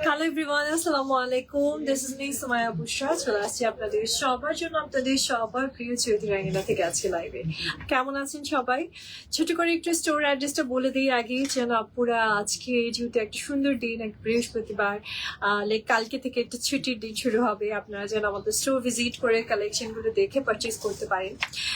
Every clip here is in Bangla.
হ্যালো এভরিওয়ান, আসসালামু আলাইকুম। দিস ইজ মি সুমাইয়া বুশরা। চলে আসছি আপনাদের সবার জন্য, আপনাদের সবার প্রিয় চৈতি রাঙ্গিনা থেকে আজকে লাইভে। কেমন আছেন সবাই? ছোট করে একটু স্টোর অ্যাড্রেসটা বলে দিই আগে, যেন আপুরা আজকে যেহেতু একটা সুন্দর দিন, এক বৃহস্পতিবার, লাইক কালকে থেকে একটা ছুটির দিন শুরু হবে, আপনারা যেন আমাদের স্টোর ভিজিট করে কালেকশনগুলো দেখে পারচেস করতে পারেন।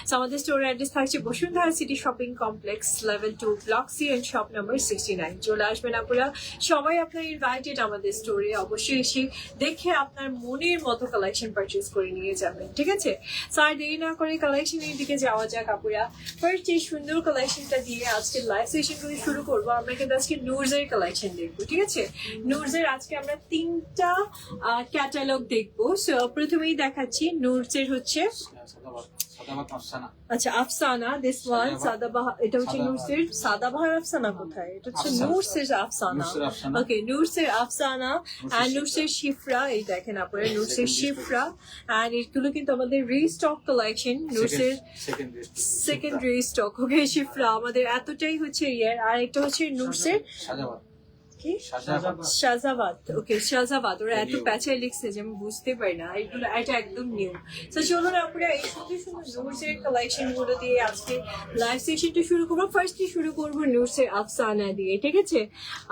সো আমাদের স্টোর অ্যাড্রেস থাকছে Bashundhara City Shopping Complex, level 2, block C and shop number 69। চলে আসবেন আপুরা, সবাই আপনার ইনভাইটেড আমাদের স্টোরে। অবশ্যই এসে দেখে আপনার মনের মতো কালেকশন পারচেস করে নিয়ে যাবেন, ঠিক আছে? স্যার দেরি না করে কালেকশনের দিকে যাওয়া যাক আপুরা। ফার্স্ট এই সুন্দর কালেকশনটা দিয়ে আজকে লাইভ সেশনগুলো শুরু করবো। আমরা কিন্তু আজকে নুরজের কালেকশন দেখবো, ঠিক আছে? নুরজের আজকে আমরা 3টা ক্যাটালগ দেখবো। সো প্রথমেই দেখাচ্ছি নুরজের হচ্ছে আচ্ছা আফসানা, দিস ওয়ান সাদাবাহার। এটা হচ্ছে নুরসের সাদাবাহার আফসানা। কোথায়? এটা হচ্ছে নুরসের আফসানা। ওকে, নুরসের আফসানা এন্ড নুরসের শিফরা। এই দেখেন আপনারা, নুরসের শিফরা এন্ড এগুলো কিন্তু আমাদের রিস্টক কালেকশন। নুরসের সেকেন্ড রিস্টক। ওকে, শিফরা আমাদের এতটাই হচ্ছে ইয়ার। আর একটা হচ্ছে নুরসের শাহজাবাদ। ওকে, শাহজাবাদ। ওরা এত প্যাচায় লিখছে যে আমি বুঝতে পারি না, এগুলো এটা একদম নিউ। তো চলুন আপনারা এই সুন্দর সুন্দর নুরসের কালেকশন গুলো দিয়ে আজকে লাইভ সেশনটা শুরু করবো। ফার্স্টলি শুরু করবো নুরসের আফসানা দিয়ে, ঠিক আছে?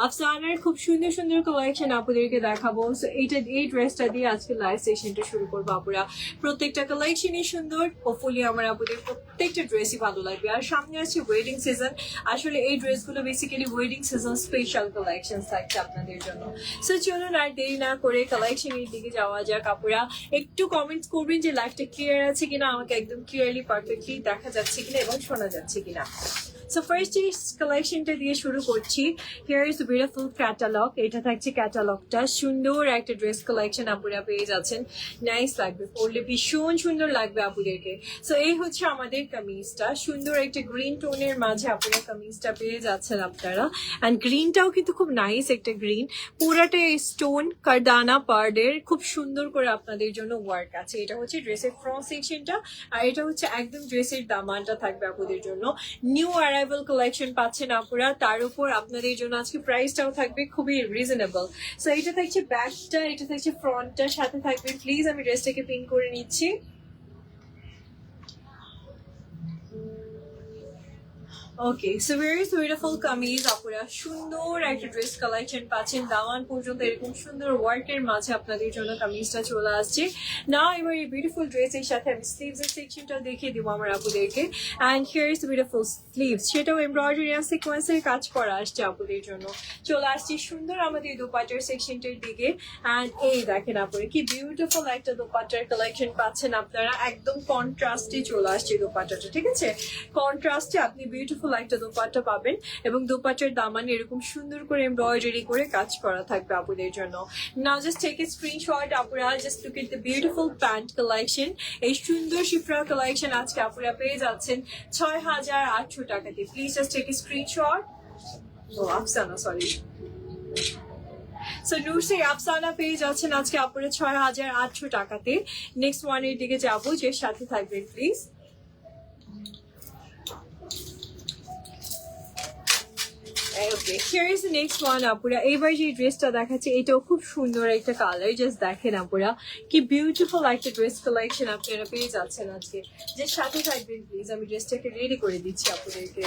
আফসানার খুব সুন্দর সুন্দর কালেকশন আপনাদেরকে দেখাবো। সো এই ড্রেসটা দিয়ে আজকে লাইভ সেশনটা শুরু করবো আপুরা। প্রত্যেকটা কালেকশনই সুন্দর। হোপফুলি আমার আপুদের প্রত্যেকটা ড্রেসই ভালো লাগবে। আর সামনে আছে ওয়েডিং সিজন। আসলে এই ড্রেসগুলো basically wedding season special collection থাকছে আপনাদের জন্য। সো চলুন আর দেরি না করে কালেকশনের দিকে যাওয়া যাক আপুরা। একটু কমেন্টস করবেন যে লাইভটা ক্লিয়ার আছে কিনা, আমাকে একদম ক্লিয়ারলি পারফেক্টলি দেখা যাচ্ছে কিনা এবং শোনা যাচ্ছে কিনা। সো ফার্স্ট এই কালেকশনটা দিয়ে শুরু করছি। Here is beautiful catalogue. এটা থাকছে ক্যাটালগটা। সুন্দর একটা ড্রেস কালেকশন আপুরা পেয়ে যাচ্ছেন। নাইস লাগবে, পরলে ভীষণ সুন্দর লাগবে আপুদেরকে। সো এই হচ্ছে আমাদের কামিজটা। সুন্দর একটা গ্রিন টোনের মাঝে আপুরা কামিজটা পেয়ে যাচ্ছেন আপনারা। অ্যান্ড গ্রিনটাও কিন্তু খুব নাইস একটা গ্রিন। পুরাটা স্টোন কারদানা পার্ডের খুব সুন্দর করে আপনাদের জন্য ওয়ার্ক আছে। এটা হচ্ছে ড্রেসের ফ্রন্ট সেকশনটা, আর এটা হচ্ছে একদম ড্রেসের দামানটা থাকবে আপুদের জন্য। নিউ অ্যারাইভাল কালেকশন পাচ্ছেন আপুরা, তার উপর আপনাদের জন্য আজকে প্রাইসটাও থাকবে খুবই রিজনেবল। সো এটা থাকছে ব্যাকটা, এটা থাকছে ফ্রন্টটা, সাথে থাকবে প্লিজ আমি ড্রেসটাকে পিন করে নিচ্ছি। ওকে, সো ভেরি বিউটিফুল কামিজ আপুরা। সুন্দর একটা ড্রেস কালেকশন পাচ্ছেন, দামান পর্যন্ত এরকম সুন্দর ওয়ার্কের মাঝে আপনাদের জন্য কামিজটা চলে আসছে। না এবার এই বিউটিফুল ড্রেসের সাথে আমি স্লিভস এর সেকশনটা দেখিয়ে দিব আমার আপুদেরকে। And here is beautiful sleeves, সেটাও এমব্রয়ডারি আর সিকোয়েন্সের কাজ করা আসছে আপুদের জন্য। চলে আসছে সুন্দর আমাদের দোপাট্টার সেকশনটার দিকে। অ্যান্ড এই দেখেন আপুরা, কি বিউটিফুল একটা দোপাট্টার কালেকশন পাচ্ছেন আপনারা। একদম কন্ট্রাস্টে চলে আসছে দোপাট্টাটা, ঠিক আছে? কন্ট্রাস্টে আপনি বিউটিফুল একটা দোপাট্টা পাবেন এবং দোপাট্টার দামানে এরকম সুন্দর করে এমব্রয়ডারি করে কাজ করা থাকবে আপুদের জন্য। Now just take a screenshot আপুরা, just look at the beautiful pant collection. এই সুন্দর শিফরা কালেকশন আজকে আপুরা পেয়ে যাচ্ছেন ৬,৮০০ টাকাতে। Please just take a screenshot. ও আফসানা, সরি। সো নুরসের আফসানা পেয়ে যাচ্ছেন আজকে আপুরা ৬,৮০০ টাকাতে। নেক্সট ওয়ানের দিকে যাবো, যে সাথে থাকবেন please. Okay, here is the next one আপুরা। এবার যে ড্রেসটা দেখাচ্ছে এটাও খুব সুন্দর একটা কালার। জাস্ট দেখেন আপুরা, কি বিউটিফুল একটা ড্রেস কালেকশন আপনারা পেয়ে যাচ্ছেন আজকে। যে সাথে থাকবেন প্লিজ, আমি ড্রেসটাকে রেডি করে দিচ্ছি আপনাদেরকে।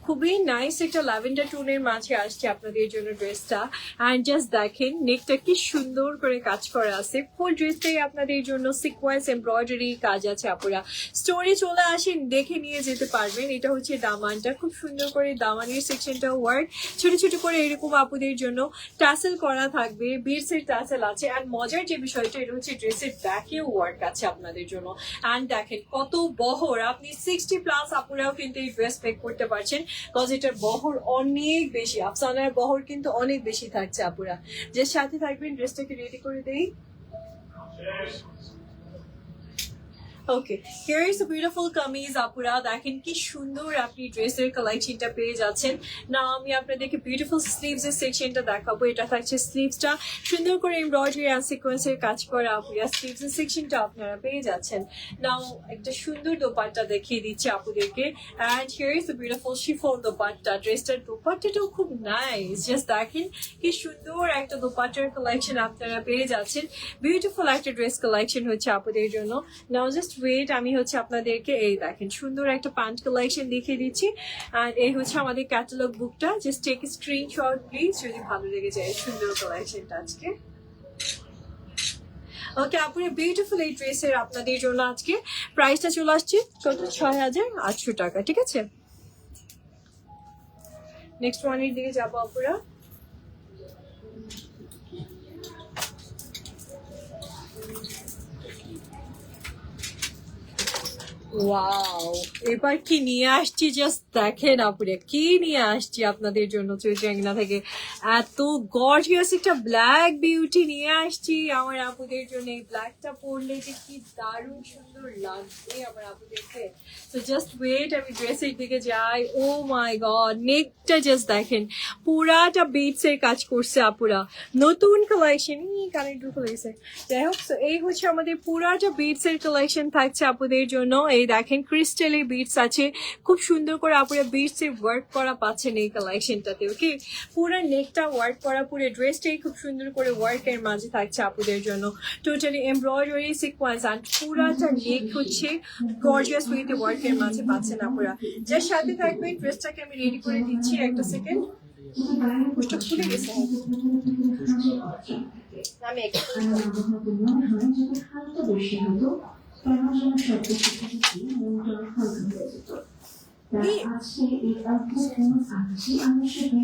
খুবই নাইস একটা ল্যাভেন্ডার টোনের মাঝে আসছে আপনাদের জন্য ড্রেসটা। অ্যান্ড জাস্ট দেখেন নেকটা কি সুন্দর করে কাজ করা আছে। ফুল ড্রেসটাই আপনাদের জন্য সিকোয়েন্স এমব্রয়ডারি কাজ আছে আপুরা। স্টোরে চলে আসেন, দেখে নিয়ে যেতে পারবেন। এটা হচ্ছে দামানটা, খুব সুন্দর করে দামানের সেকশনটা ওয়ার্ক। ছোট ছোট করে এরকম আপুদের জন্য টাসেল করা থাকবে, বিডসের টাসেল আছে। অ্যান্ড মজার যে বিষয়টা, এটা হচ্ছে ড্রেসের ব্যাকেও ওয়ার্ক আছে আপনাদের জন্য। অ্যান্ড দেখেন কত বহর, আপনি 60+ আপুরাও কিন্তু এই ড্রেস পেক করতে পারছেন। কজ এটার বহর অনেক বেশি, আফসানার বহর কিন্তু অনেক বেশি থাকছে আপুরা। যে সাথে থাকবেন, ড্রেসটাকে রেডি করে দেই। ওকে, হিয়ার ইজ বিউটিফুল কামিজ আপুরা, দেখেন কি সুন্দর আপনি ড্রেসের কালেকশনটা পেয়ে যাচ্ছেন। না আমি আপনাদেরকে বিউটিফুল স্লিভস এর সেকশনটা দেখাবো। এটা থাকছে স্লিভসটা সুন্দর করে এমব্রয়ডারি অ্যান্ড সিকোয়েন্সের কাজ করা আপুরা, স্লিভস এর সেকশনটা আপনারা পেয়ে যাচ্ছেন। নাও একটা সুন্দর দোপাট্টা দেখিয়ে দিচ্ছি আপুদেরকে, and here is the beautiful chiffon dupatta. ড্রেসটার দোপাট্টাটাও খুব নাইস, জাস্ট দেখেন কি সুন্দর একটা দোপাট্টার কালেকশন আপনারা পেয়ে যাচ্ছেন। বিউটিফুল একটা ড্রেস কালেকশন হচ্ছে আপুদের জন্য। নাও জাস্ট ওয়েট, আমি হচ্ছে আপনাদেরকে এই দেখেন সুন্দর একটা প্যান্ট কালেকশন দেখিয়ে দিচ্ছি। আর এই হচ্ছে আমাদের ক্যাটালগ বুকটা, জাস্ট টেক স্ক্রিনশট প্লিজ যদি ভালো লেগে যায় সুন্দর কালেকশনটা আজকে। ওকে আপুরে, বিউটিফুল এই ড্রেসের আপনাদের জন্য আজকে প্রাইসটা চলে আসছে কত, 6,800 টাকা। ঠিক আছে, নেক্সট ওয়ানের দিকে যাবো আপুরা। ওয়াও, এবার কি নিয়ে আসছি জাস্ট দেখেন আপুরে, কি নিয়ে আসছি আপনাদের জন্য চৈত্রাঙ্গনা থেকে। এত গর্জিয়াস একটা ব্ল্যাক বিউটি নিয়ে আসছি আমার আপুদের জন্য। এই ব্ল্যাকটা পরলে যে কি দারুণ সুন্দর লাগবে আমার আপুদেরকে। তো জাস্ট ওয়েট, আমি ড্রেসের দিকে যাই। ও মাই গড, নেকটা জাস্ট দেখেন পুরাটা বিটস এর কাজ করছে আপুরা, নতুন কালেকশন। কানেক্ট ঢুকে লেগেছে, যাই হোক। তো এই হচ্ছে আমাদের পুরাটা বিটস এর কালেকশন থাকছে আপুদের জন্য। এই দেখেন ক্রিস্টালের বিটস আছে, খুব সুন্দর করে আপুরা বিটস এর ওয়ার্ক করা পাচ্ছেন এই কালেকশনটাতে। ওকে, পুরো নেকটা ওয়ার্ক করা, পুরো ড্রেসটাই খুব সুন্দর করে ওয়ার্কের মাঝে থাকছে আপুদের জন্য। টোটালি এমব্রয়ডারি সিকোয়েন্স অ্যান্ড পুরাটা নেক হচ্ছে গর্জিয়াস উইথ ওয়ার্কের মাঝে পাচ্ছেন আপুরা। যার সাথে থাকবে ড্রেসটাকে আমি রেডি করে দিচ্ছি, একটা সেকেন্ড। খুলে গেছে, আমি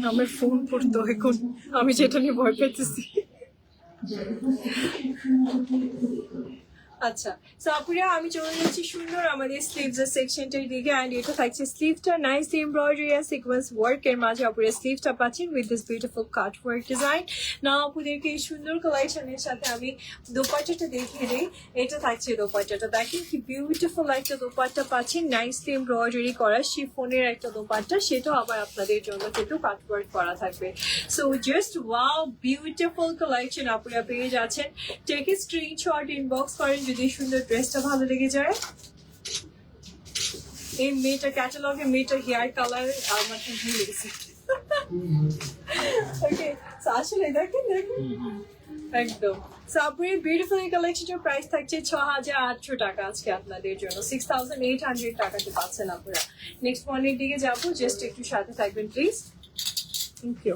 আমার ফোন পড়তো এখন, আমি যেটা নিয়ে ভয় পেতেছি। আচ্ছা, সো আপুরা আমি চলে যাচ্ছি সুন্দর আমাদের স্লিভস এর সেকশনটার দিকে। অ্যান্ড এটা থাকছে স্লিভসটা নাইস এমব্রয়ডারি আর সিকোয়েন্স ওয়ার্ক এর মাঝে আপুরা স্লিভসটা পাচ্ছেন with this beautiful cut work design. না আপুদেরকে এই সুন্দর কালেকশনের সাথে আমি দোপাট্টাটা দেখিয়ে দিই। এটা থাকছে দোপাট্টাটা, দেখেন কি বিউটিফুল একটা দোপাট্টা পাচ্ছেন, নাইসলি এমব্রয়ডারি করা শিফনের একটা দোপাট্টা, সেটাও আবার আপনাদের জন্য কিন্তু কাট ওয়ার্ক করা থাকবে। So just wow, beautiful collection আপুরা পেয়ে যাচ্ছেন। টেক এ স্ক্রিনশট, ইনবক্স করেন যদি সুন্দর ড্রেসটা ভালো লেগে যায়। এই মেয়েটা ক্যাটালগে মেয়েটার হেয়ার কালার আমার ভুলে লেগেছে। ওকে, আসলে দেখেন একদম সাবরি বিউটিফুল কালেকশনের প্রাইস থাকছে 6,800 টাকা আজকে আপনাদের জন্য, 6,800 টাকাতে পাচ্ছেন আপনারা। নেক্সট ওয়ানের দিকে যাবো, জাস্ট একটু সাথে থাকবেন please. Thank you.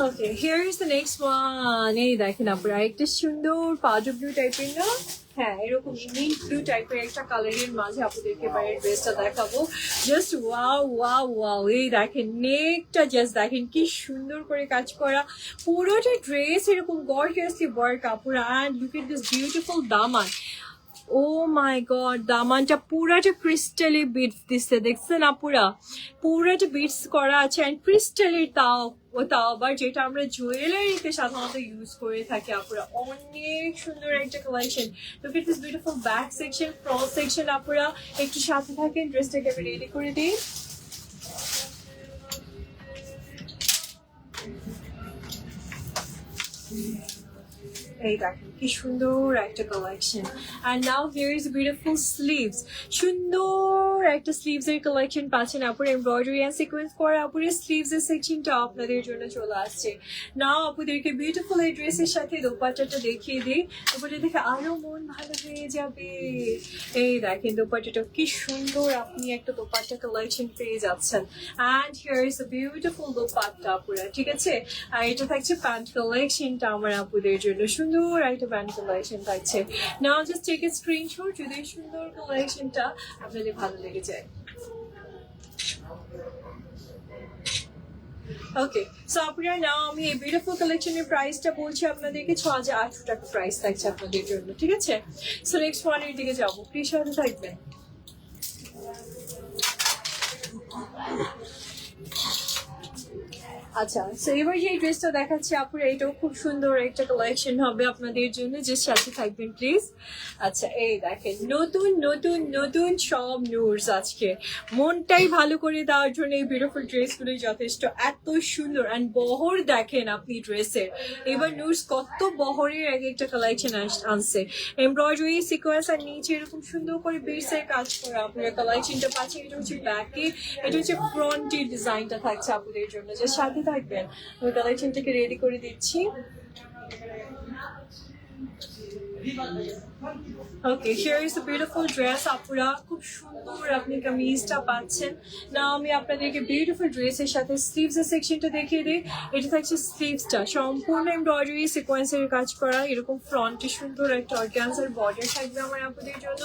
Okay, here is the next one. এই দেখেন আপনারা একটা সুন্দর পাউডার ব্লু টাইপের না, হ্যাঁ এরকম মিন্ট ব্লু টাইপের একটা কালারের মাঝে আপনাদেরকে বাইরের ড্রেসটা দেখাবো। জাস্ট ওয়াও ওয়াও ওয়াও, এই দেখেন নেকটা জাস্ট দেখেন কি সুন্দর করে কাজ করা, পুরোটা ড্রেস এরকম গর্জিয়াসলি ওয়ার্ক আপুরা। And look at this beautiful Daman. O my god, দামানটা পুরাটা ক্রিস্টালি বিটস দিচ্ছে, দেখছেন আপুরা পুরাটা বিটস করা আছে। অ্যান্ড ক্রিস্টালের তাও আবার যেটা আমরা জুয়েলারিতে সাধারণত ইউজ করে থাকি আপুরা। অনেক সুন্দর একটা কালেকশন। Look at this beautiful back section, front section আপুরা। একটু সাথে থাকেন, ড্রেসটাকে আমি রেডি করে দিই। এই দেখেন কি সুন্দর একটা collection. And now here is beautiful sleeves, সুন্দর একটা স্লিভস এর কালেকশন পাচ্ছেন আপুর, এমব্রয়ডারি অ্যান্ড সিকোয়েন্স করা আপুরের স্লিভস এর সেকশনটা আপনাদের জন্য চলে আসছে। নাও আপুদেরকে বিউটিফুল এই ড্রেসের সাথে দোপাট্টাটা দেখিয়ে দিই, দোপাট্টা দেখে আরো মন ভালো হয়ে যাবে। এই দেখেন দোপাট্টাটা কি সুন্দর, আপনি একটা দোপাট্টা কালেকশন পেয়ে যাচ্ছেন। And here is a beautiful dupatta আপুরা, ঠিক আছে। আর এটা থাকছে প্যান্ট কালেকশনটা আমার আপুদের জন্য, সুন্দর একটা প্যান্ট কালেকশন থাকছে। Now just take a screenshot যদি সুন্দর কালেকশনটা আপনাদের ভালো লেগে যায়। ওকে, সো আপনারা নাও আমি এই বিউটিফুল কালেকশনের প্রাইসটা বলছি আপনাদেরকে, 6,800 টাকা প্রাইস থাকছে আপনাদের জন্য, ঠিক আছে। সো নেক্সট ওয়ানের দিকে যাবো, প্লিজ সাথে থাকবেন। আচ্ছা, সো এবার যে ড্রেসটা দেখাচ্ছি আপুরা, এটাও খুব সুন্দর একটা কালেকশন হবে আপনাদের জন্য, যে সাথে থাকবেন প্লিজ। আচ্ছা, এই দেখেন নতুন নতুন নতুন সব নূরস আজকে মনটাই ভালো করে দেওয়ার জন্য এই বিউটিফুল ড্রেসগুলো যথেষ্ট, এত সুন্দর। অ্যান্ড বহর দেখেন আপনি ড্রেসের, এবার নূরস কত বহরের এক একটা কালেকশন আনছে, এমব্রয়ডারি সিকোয়েন্স আর নিচে এরকম সুন্দর করে বিটসের কাজ করা আপনারা কালেকশনটা পাচ্ছেন। এটা হচ্ছে ব্যাকে, এটা হচ্ছে ফ্রন্টের ডিজাইনটা থাকছে আপনাদের জন্য, যে সাথে থাকবেন। আমি কালেকশনটাকে রেডি করে দিচ্ছি। Okay, here is the beautiful dress আপুরা, খুব সুন্দর আপনি কামিজটা পাচ্ছেন না। আমি আপনাদেরকে বিউটিফুল ড্রেসের সাথে স্লিভস এর সেকশনটা দেখিয়ে দিই। এটা থাকছে স্লিভসটা সম্পূর্ণ এমব্রয়ডারি সিকোয়েন্সের কাজ করা, এরকম ফ্রন্টে সুন্দর একটা অর্গানজার বর্ডার থাকবে আমার আপনাদের জন্য।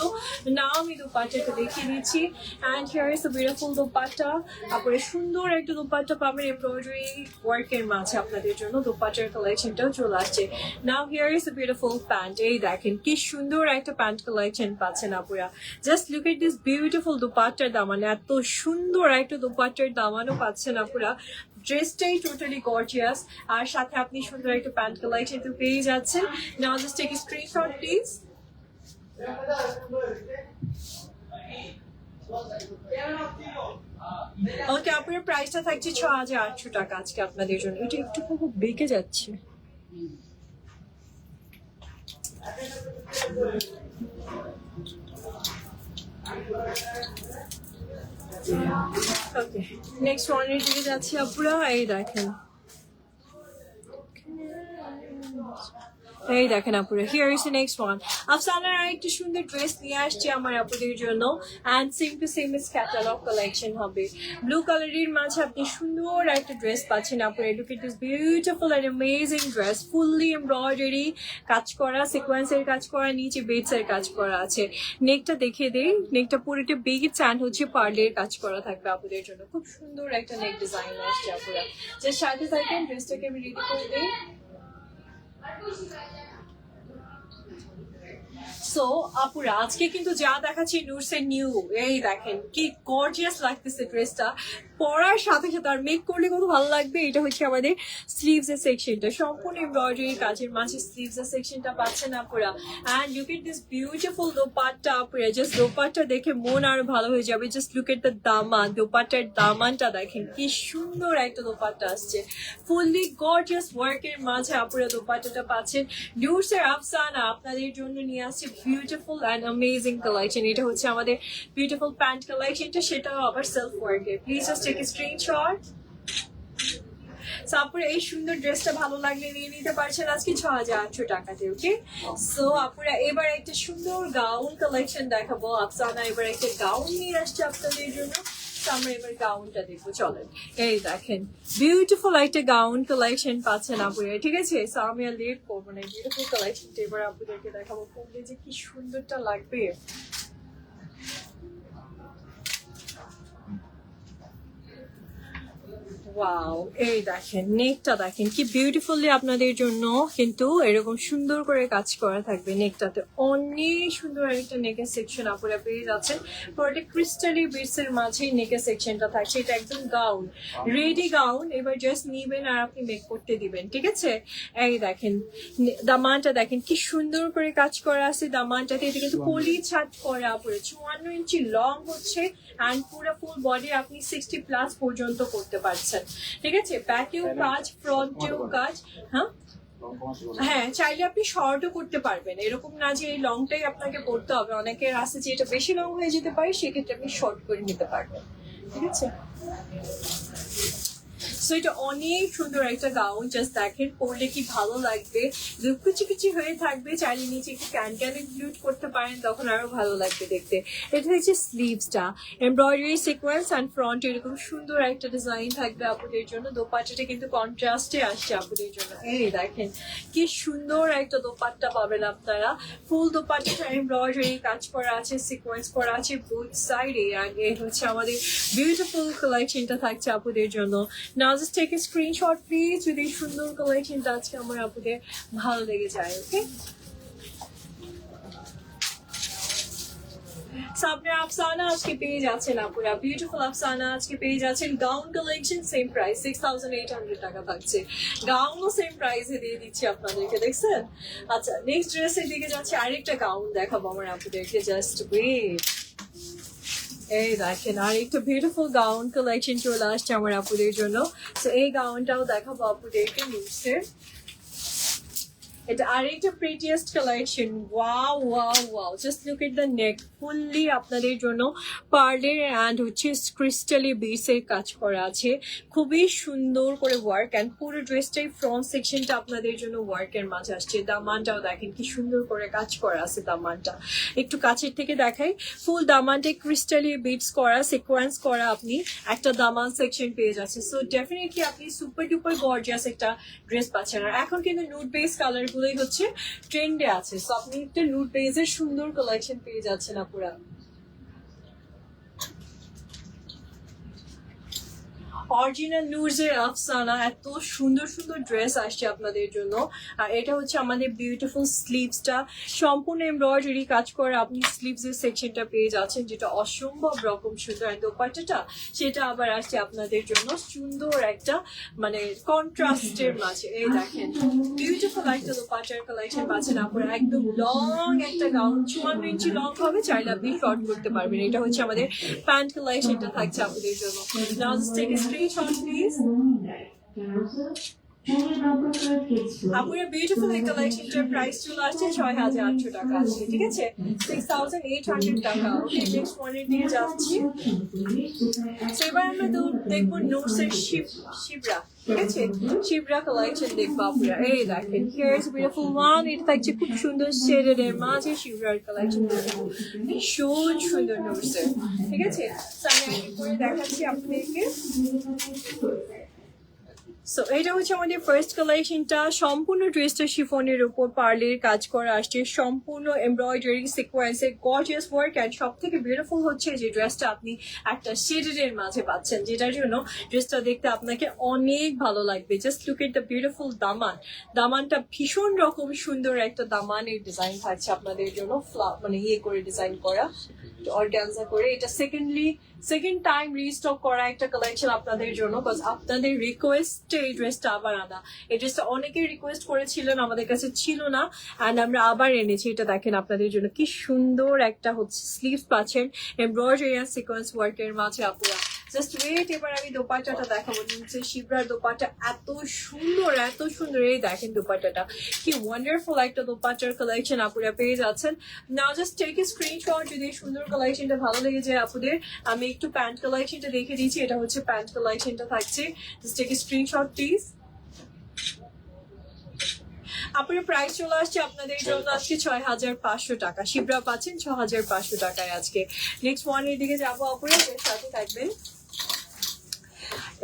না আমি দোপাট্টাটা দেখিয়ে দিচ্ছি। And here is the beautiful dupatta, আপনারা সুন্দর একটা দোপাট্টা পাবেন এমব্রয়ডারি ওয়ার্কের মাঝে আপনাদের জন্য। দোপাট্টার কালেকশনটাও চলে আসছে। Now here is the beautiful pant, এই দেখেন কি সুন্দর একটা প্যান্ট কালেকশন পাচ্ছেন আপুরা। Just look at this beautiful দোপাট্টার দামান, এত সুন্দর একটা দোপাট্টার দামানও পাচ্ছেন আপুরা। ড্রেসটাই টোটালি গর্জিয়াস, আর সাথে আপনি সুন্দর একটা প্যান্ট কালেকশন তো পেয়ে যাচ্ছেন। Now just take a screenshot please. Okay, আপনার প্রাইসটা থাকছে ৬,৮০০ টাকা আজকে আপনাদের জন্য। এটা একটু খুব বেঁকে যাচ্ছে। ওকে, নেক্সট ওয়ানের দিকে যাচ্ছি আপুরা, এই দেখেন, এই দেখেন আপুরা, here is the next one. আফসানার আরেকটা সুন্দর ড্রেস নিয়ে আসছে আমার আপুদের জন্য, and same to same is catalogue collection হবে। ব্লু কালারের মাঝে আপনি সুন্দর একটা ড্রেস পাচ্ছেন আপুরা। Look at this beautiful and amazing dress, fully embroidery কাজ করা, সিকোয়েন্সের কাজ করা, নিচে বেডসের কাজ করা আছে। নেকটা দেখিয়ে দেই, নেকটা পুরোটা বেগিচ অ্যান্ড হচ্ছে পার্লের কাজ করা থাকবে আপুদের জন্য। খুব সুন্দর একটা নেক ডিজাইন আসছে আপুরা। যে সাথে থাকেন, ড্রেসটাকে আমি রেডি করে দিই। সো আপুরা, আজকে কিন্তু যা দেখাচ্ছি নুরসের নিউ, এই দেখেন কি গর্জিয়াস লাগতেছে ড্রেসটা পরার সাথে সাথে, আর মেক করলে কত ভালো লাগবে। এটা হচ্ছে আমাদের স্লিভস এর সেকশনটা, সম্পূর্ণ এমব্রয়ডারি কাজের মাঝে স্লিভস এর সেকশনটা পাচ্ছেন আপুরা। And look at this beautiful dupatta আপুরা, জাস্ট দোপাট্টা দেখে মন আরো ভালো হয়ে যাবে। জাস্ট লুক এট দ্য দামান, দোপাট্টার দামানটা দেখেন কি সুন্দর একটা দোপাট্টা আসছে, ফুললি গর্জিয়াস ওয়ার্কের মাঝে আপুরা দোপাট্টাটা পাচ্ছেন। নুরসের আফসানা আপনাদের জন্য নিয়ে আসছে বিউটিফুল অ্যান্ড অ্যামেজিং কালেকশন। এটা হচ্ছে আমাদের বিউটিফুল প্যান্ট কালেকশনটা, সেটাও আবার সেলফ ওয়ার্কের। Please just take a screenshot. আপুরা, এই সুন্দর ড্রেসটা ভালো লাগলে নিয়ে নিতে পারছেন আজকে ৬,৮০০ টাকাতে। ওকে, সো আপুরা এবার একটা সুন্দর গাউন কালেকশন দেখাবো। আফসানা এবার একটা গাউন নিয়ে আসছে আপনাদের জন্য। আমরা এবার গাউনটা দেখবো, চলেন। এই দেখেন বিউটিফুল একটা গাউন কালেকশন পাচ্ছেন আপুরা, ঠিক আছে। সো আমি আর লেট করবো না, বিউটিফুল কালেকশনটা এবার আপুদেরকে দেখাবো, পরলে যে কি সুন্দরটা লাগবে। ওয়াও, এই দেখেন নেকটা দেখেন কি বিউটিফুলি আপনাদের জন্য কিন্তু এরকম সুন্দর করে কাজ করা থাকবে। নেকটাতে অনেক সুন্দর একটা নেকের সেকশন আপনারা পেয়ে যাচ্ছেন। পরে ক্রিস্টালি বিটস এর মাঝে নেকের সেকশনটা থাকছে। এটা একদম গাউন, রেডি গাউন, এবার জাস্ট নিবেন আর আপনি মেক করতে দিবেন, ঠিক আছে। এই দেখেন দামানটা দেখেন কি সুন্দর করে কাজ করা আছে দামানটাতে। এটা কিন্তু পলি ছাট করা পরে ৫৪ ইঞ্চি লং হচ্ছে, অ্যান্ড পুরো ফুল বডি আপনি 60+ পর্যন্ত করতে পারছেন, ঠিক আছে। ব্যাকেও কাজ, ফ্রন্টেও কাজ। হ্যাঁ, চাইলে আপনি শর্টও করতে পারবেন, এরকম না যে এই লংটাই আপনাকে পড়তে হবে। অনেকের আছে যে এটা বেশি লং হয়ে যেতে পারে, সেক্ষেত্রে আপনি শর্ট করে নিতে পারবেন, ঠিক আছে। সো এটা অনেক সুন্দর একটা গাউন, জাস্ট দেখেন পরলে কি ভালো লাগবে, কুচি হয়ে থাকবে। চাইলে নিচে একটু ক্যান ইনক্লুড করতে পারেন, তখন আরো ভালো লাগবে দেখতে। এটা হচ্ছে স্লিভসটা, এমব্রয়ডারি সিকোয়েন্স অ্যান্ড ফ্রন্ট এরকম সুন্দর একটা ডিজাইন থাকবে আপনাদের জন্য। দোপাট্টাটা কিন্তু কন্ট্রাস্টে আসছে আপনাদের জন্য। এই দেখেন কি সুন্দর একটা দোপাট্টা পাবেন আপনারা। ফুল দোপাট্টাটা এমব্রয়ডারি কাজ করা আছে, সিকোয়েন্স করা আছে বোথ সাইডে। আর এই হচ্ছে আমাদের বিউটিফুল কালেকশনটা থাকছে আপনাদের জন্য। Now just take a screenshot please যদি সুন্দর কালেকশনটা আজকে আমার আপুদের ভালো লেগে যায়। ওকে, সাবনা আফসানা আজকে পেয়ে যাচ্ছেন আপুরা, বিউটিফুল আফসানা আজকে পেয়ে যাচ্ছেন। গাউন কালেকশন সেম প্রাইস 6800 টাকা থাকছে, গাউনও সেম প্রাইসে দিয়ে দিচ্ছি আপনাদেরকে, দেখছেন? আচ্ছা নেক্সট ড্রেসের দিকে যাচ্ছে, আরেকটা গাউন দেখাবো আমার আপুদেরকে, জাস্ট ওয়েট। এই দেখেন আরেকটা বিউটিফুল গাউন কালেকশন চলে আসছে আমার আপুদের জন্য। তো এই গাউনটাও দেখাবো আপুদেরকে নিউজের। এটা আরেকটা prettiest collection, wow wow wow, just look at the neck, fully আপনাদের জন্য পার্লের অ্যান্ড হচ্ছে ক্রিস্টালি বিটসের কাজ করা আছে, খুবই সুন্দর করে ওয়ার্ক, অ্যান্ড পুরো ড্রেসটাই ফ্রন্ট সেকশনটা আপনাদের জন্য ওয়ার্কের মাঝে আসছে। দামানটাও দেখেন কি সুন্দর করে কাজ করা আছে, দামানটা একটু কাছের থেকে দেখাই, ফুল দামানটাই ক্রিস্টালি বিটস করা, সিকোয়েন্স করা, আপনি একটা দামান সেকশন পেয়ে যাচ্ছে। সো ডেফিনেটলি আপনি সুপার ডুপার গর্জিয়াস একটা ড্রেস পাচ্ছেন। আর এখন কিন্তু নুড বেস কালার গুলোই হচ্ছে ট্রেন্ডে আছে, সো আপনি একটা নুড বেসের সুন্দর কালেকশন পেয়ে যাচ্ছেন আপুরা। অরিজিনাল নুজের আফসানা, এত সুন্দর সুন্দর ড্রেস আসছে আপনাদের জন্য। আর এটা হচ্ছে আমাদের বিউটিফুল স্লিভসটা, সম্পূর্ণ এমব্রয়ডারি কাজ করে আপনি স্লিভসের সেকশনটা পেয়ে যাচ্ছেন, যেটা অসম্ভব রকম সুন্দর। আর দোপাট্টাটা সেটা আবার আসছে আপনাদের জন্য সুন্দর একটা মানে কন্ট্রাস্টের মাঝে। এই দেখেন বিউটিফুল একটা দোপাট্টার কালেকশন পাচ্ছেন আপনারা, একদম লং একটা গাউন, 54 ইঞ্চি লং হবে, চাইলে আপনি শর্ট করতে পারবেন। এটা হচ্ছে আমাদের প্যান্ট কালেকশনটা থাকছে আপনাদের জন্য। Now just take a screenshot please. আপুরা বিউটিফুল এই কালেকশনটার প্রাইস চলে আসছে 6800 টাকা আছে, ঠিক আছে, 6800 টাকা। ওকে নেক্সট ওয়ানের দিকে যাচ্ছি। এবার আমরা দেখবো নোটসের শিবরা, ঠিক আছে, শিবরা কালেকশন দেখবো আপুরা। এই দেখেন হিয়ার ইজ বিউটিফুল ওয়ান, এটা থাকছে খুব সুন্দর শেডেড এর মাঝে শিবরার কালেকশন, ভীষণ সুন্দর নোটসের, ঠিক আছে। আমি আগে করে দেখাচ্ছি আপনাদেরকে। সো এটা হচ্ছে আমাদের ফার্স্ট কালেকশনটা, সম্পূর্ণ ড্রেসটা শিফনের উপর পার্লের কাজ করা আসছে, সম্পূর্ণ এমব্রয়ডারি সিকোয়েন্সের গর্জিয়াস ওয়ার্ক, অ্যান্ড সব থেকে বিউটিফুল হচ্ছে যে ড্রেসটা আপনি একটা শেডের মাঝে পাচ্ছেন, যেটার জন্য ড্রেসটা দেখতে আপনাকে অনেক ভালো লাগবে। Just look at the beautiful দামান, দামানটা ভীষণ রকম সুন্দর একটা দামানের ডিজাইন থাকছে আপনাদের জন্য, মানে ইয়ে করে ডিজাইন করা অর্গানজা করে। এটা সেকেন্ড টাইম রিস্টক করা একটা কালেকশন আপনাদের জন্য, বিকজ আপনাদের রিকোয়েস্টে এই ড্রেসটা আবার আনা। এই ড্রেসটা অনেকেই রিকোয়েস্ট করেছিলেন, আমাদের কাছে ছিল না, অ্যান্ড আমরা আবার এনেছি। এটা দেখেন আপনাদের জন্য কি সুন্দর একটা হচ্ছে স্লিভস পাচ্ছেন এমব্রয়ডারি অ্যান্ড সিকোয়েন্স ওয়ার্কের মাঝে আপুরা। জাস্ট ওয়েট, এবার আমি দোপাট্টাটা দেখাবো। নিচে শিবরার দোপাট্টা এত সুন্দর, এত সুন্দর। এই দেখেন দোপাট্টাটা কি ওয়ান্ডারফুল একটা দোপাট্টার কালেকশন আপুরা পেয়ে যাচ্ছেন। Now just take a screenshot যদি সুন্দর কালেকশনটা ভালো লেগে যায় আপুদের। আমি একটু প্যান্ট কালেকশনটা দেখে দিচ্ছি, এটা হচ্ছে প্যান্ট কালেকশনটা থাকছে, just take a screenshot please. আপনার প্রাইস চলে আসছে আপনাদের জন্য আজকে 6500 টাকা, শিবরা পাচ্ছেন 6500 টাকায় আজকে। নেক্সট ওয়ানের দিকে যাবো আপুরা, এর সাথে থাকবেন।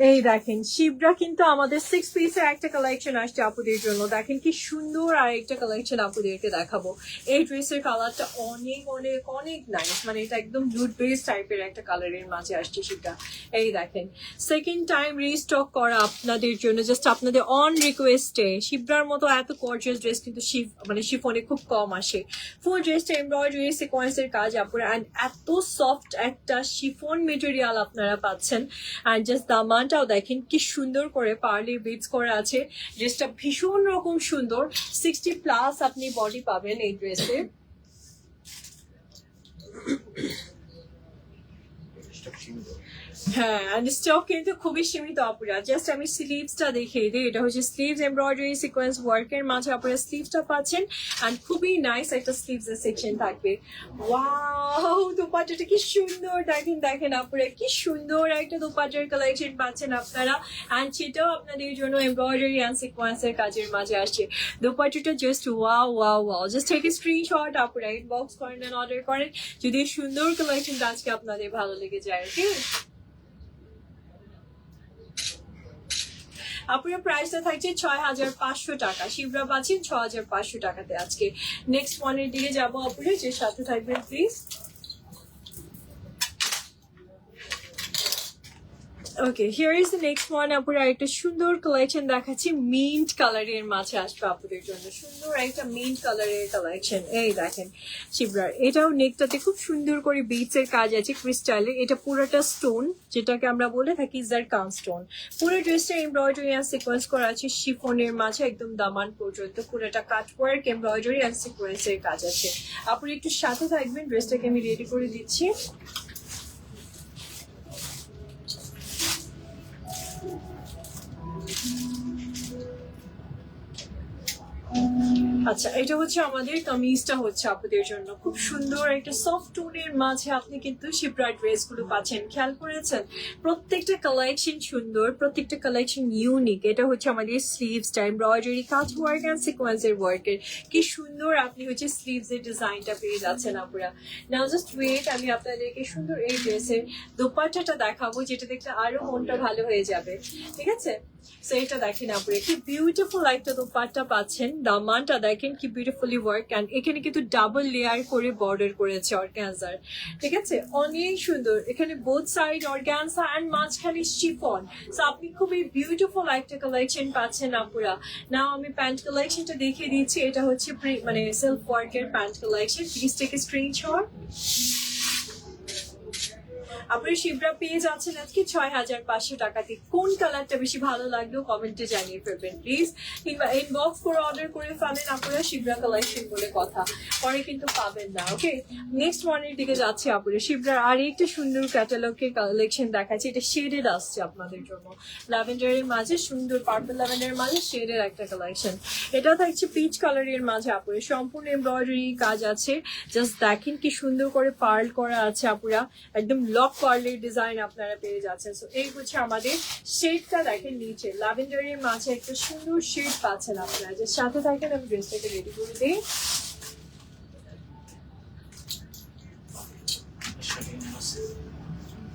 এই দেখেন শিবরা কিন্তু আমাদের 6 পিসের একটা কালেকশন আসছে আপুদের জন্য, দেখেন কি সুন্দর। আর একটা কালেকশন আপুদেরকে দেখাবো, এই ড্রেসের কালারটা অনেক অনেক অনেক নাইস, মানে এটা একদম ব্লু বেস টাইপের একটা কালারের মাঝে আসছে শিবরা। এই দেখেন সেকেন্ড টাইম রিস্টক করা আপনাদের জন্য, জাস্ট আপনাদের অন রিকোয়েস্টে। শিবরার মতো এত গর্জিয়াস ড্রেস কিন্তু শিফনে খুব কম আসে। ফুল ড্রেসটা এমব্রয়ডারি সিকোয়েন্সের কাজ আপুরা, অ্যান্ড এত সফট একটা শিফন মেটেরিয়াল আপনারা পাচ্ছেন। অ্যান্ড জাস্ট দামানটাও দেখেন কি সুন্দর করে পার্লি বিটস করা আছে, ড্রেসটা ভীষণ রকম সুন্দর। 60+ আপনি বডি পাবেন এই ড্রেসে। হ্যাঁ, অ্যান্ড স্টক কিন্তু খুবই সীমিত আপুরা। জাস্ট আমি স্লিভসটা দেখিয়ে দিই, এটা হচ্ছে স্লিভস এমব্রয়ডারি সিকোয়েন্স ওয়ার্কের মাঝে আপনারা স্লিভসটা পাচ্ছেন, অ্যান্ড খুবই নাইস একটা স্লিভস এর সেকশন থাকবে। ওয়াও, দোপাট্টাটা কি সুন্দর, দেখেন দেখেন আপুরা কি সুন্দর একটা দোপাট্টার কালেকশন পাচ্ছেন আপনারা, অ্যান্ড সেটাও আপনাদের জন্য এমব্রয়ডারি অ্যান্ড সিকোয়েন্সের কাজের মাঝে আসছে। দোপাট্টাটা just wow wow wow, just take a screenshot আপুরা, ইনবক্স করেন অ্যান্ড অর্ডার করেন যদি সুন্দর কালেকশনটা আজকে আপনাদের ভালো লেগে যায়। ওকে, আপনার প্রাইসটা থাকছে 6500 টাকা, শিবরা পাচ্ছেন 6500 টাকাতে আজকে। নেক্সট ওয়ানের দিকে যাবো আপুরে, যে সাথে থাকবেন please. Okay, here is the next one. আপুরা একটা সুন্দর কালেকশন দেখাচ্ছি, মিন্ট কালারের মাঝে আসবে আপুদের জন্য। সুন্দর একটা মিন্ট কালারের কালেকশন। এই দেখেন শিবরার, এটাও নেকটাতে খুব সুন্দর করে বিটস এর কাজ আছে ক্রিস্টালে। এটা পুরোটা স্টোন, যেটাকে আমরা বলে থাকি জারকান স্টোন। পুরো ড্রেসটা এমব্রয়ডারি অ্যান্ড সিকোয়েন্স করা আছে শিফনের মাঝে একদম দামান পর্যন্ত। পুরোটা কাট ওয়ার্ক, এমব্রয়ডারি অ্যান্ড সিকোয়েন্সের কাজ আছে। আপুরা একটু সাথে থাকবেন, ড্রেসটাকে আমি রেডি করে দিচ্ছি। আচ্ছা, এটা হচ্ছে আমাদের কামিজটা হচ্ছে আপনাদের জন্য। খুব সুন্দর একটা সফট টোনের মাঝে আপনি কিন্তু শিবরা ড্রেস গুলো পাচ্ছেন। খেয়াল করেছেন প্রত্যেকটা কালেকশন সুন্দর, প্রত্যেকটা কালেকশন ইউনিক। এটা হচ্ছে আমাদের স্লিভসটা এমব্রয়ডারি কাজ ওয়ার্ক এন্ড সিকোয়েন্সের ওয়ার্কের। কি সুন্দর আপনি হচ্ছে স্লিভস এর ডিজাইনটা পেয়ে যাচ্ছেন আপুরা। নাও জাস্ট ওয়েট, আমি আপনাদেরকে সুন্দর এই ড্রেসের দোপাট্টাটা দেখাবো, যেটা দেখলে আরো মনটা ভালো হয়ে যাবে। ঠিক আছে, সো এটা দেখেন আপুরা, কি বিউটিফুল একটা দোপাট্টা পাচ্ছেন। দামানটা দেখেন কি বিউটিফুলি ওয়ার্ক, অ্যান্ড এখানে কিন্তু ডাবল লেয়ার করে বর্ডার করেছে অর্গানজার। ঠিক আছে, অনেক সুন্দর। এখানে বোথ সাইড অর্গানজা অ্যান্ড মাঝখানে শিফন। সো আপনি খুবই বিউটিফুল একটা কালেকশন পাচ্ছেন আপুরা। নাও আমি প্যান্ট কালেকশনটা দেখিয়ে দিচ্ছি। এটা হচ্ছে মানে সেলফ ওয়ার্কের pant collection. Please take a screenshot. আপনি শিবরা পেয়ে যাচ্ছেন আজকে ৬,৫০০ টাকাতে। কোন কালারটা বেশি ভালো লাগলো কমেন্টে জানিয়ে ফেলবেন প্লিজ, কিংবা ইনবক্স করে অর্ডার করে ফেলেন আপনারা শিবরা কালেকশন বলে কথা, পরে কিন্তু পাবেন না। ওকে, নেক্সট ওয়ানের দিকে যাচ্ছে আপনারা। শিবরার আর একটা সুন্দর ক্যাটালগের কালেকশন দেখাচ্ছি। এটা শেডেড আসছে আপনাদের জন্য, ল্যাভেন্ডারের মাঝে সুন্দর পার্পল ল্যাভেন্ডারের মাঝে শেডের একটা কালেকশন। এটা থাকছে পিচ কালারের মাঝে আপুরা, সম্পূর্ণ এমব্রয়ডারি কাজ আছে। জাস্ট দেখেন কি সুন্দর করে পার্ল করা আছে আপুরা, একদম লক পার্লের ডিজাইন আপনারা পেয়ে যাচ্ছেন। সো এই হচ্ছে আমাদের শেডটা, দেখেন নিচে ল্যাভেন্ডারের মাঝে একটা সুন্দর শেড পাচ্ছেন আপনারা। যে সাথে থাকেন, আমি ড্রেসটাকে রেডি করে দিই।